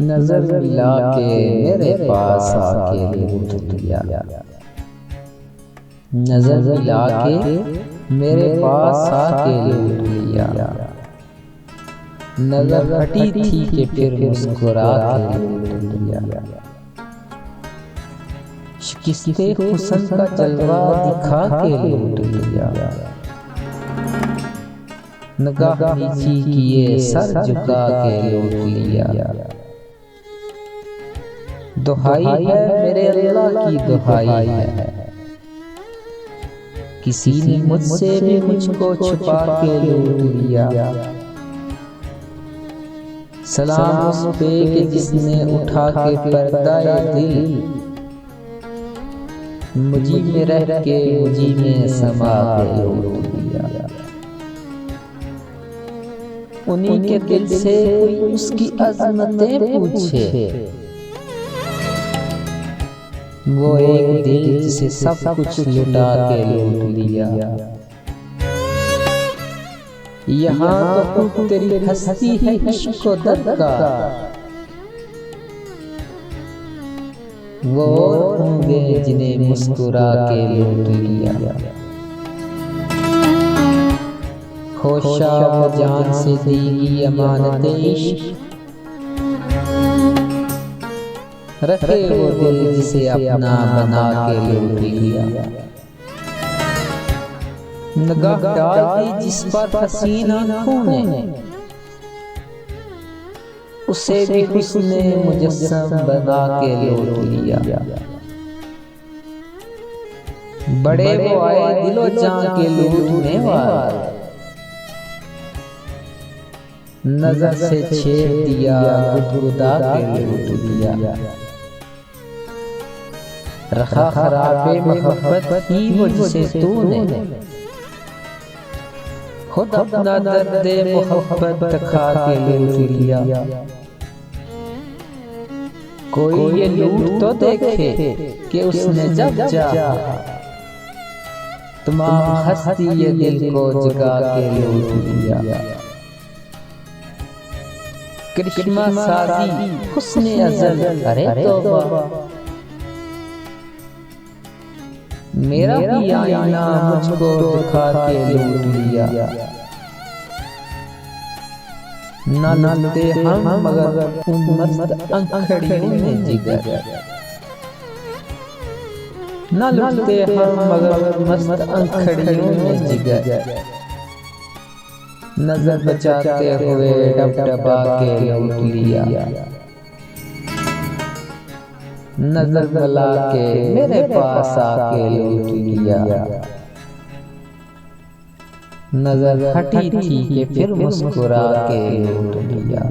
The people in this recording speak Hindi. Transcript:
नजर मिला के मेरे पास आके लूट लिया। नजर मिला के मेरे पास आके लूट लिया। नजर हटी थी कि फिर मुस्कुरा के लूट लिया। शिकस्ते हुस्न का जलवा दिखा के लूट लिया। निगाह नीची किए सर झुका के लूट लिया। दुहाई है मेरे अल्लाह की दुहाई है, किसी ने मुझसे भी मुझको छुपा के लूट लिया। सलाम उस पे कि जिसने उठा के पर्दा दिल मुझी में रह के मुझी में समा के लूट लिया। उन्हीं के दिल से कोई उसकी अज़मतें पूछे, वो एक दिल जिसे सब कुछ लुटा के लूट लिया। यहाँ तो तेरी हस्ती है इश्क व दर्द का, वो होंगे जिन्हें मुस्कुरा के लूट लिया। होशा वो जान से दी अमानत इश्क, रखे वो दिल जिसे अपना बना के लूट लिया। निगाह डाल दी जिस पर हसीन आँखों ने, उसे भी हुस्ने मुजस्सम बना के लूट लिया। बड़े वो आए दिलो जान के लूटने वाले, नजर से छेड़ दिया गुदगुदा के लूट लिया। रखा खराबे मोहब्बत की वो जिसे तूने, खुद अपना दर्द मोहब्बत खा के लूट लिया। कोई ये लूट तो देखे कि उसने जब चाहा तमाम हस्ती ये दिल को जगा के लूट लिया। करिश्मा साजी हुस्ने अज़ल, अरे तौबा मेरा भी आईना मुझको दिखा के लूट लिया। ना नलते हम मगर उन मस्त अंखड़ियों में जिगर, ना लुटते हम मगर मस्त अंखड़ियों में जिगर। नजर बचाते हुए डबडबा के लूट लिया। नजर मिला के मेरे पास आके लूट लिया। नजर हटी थी कि फिर मुस्कुरा के लूट लिया।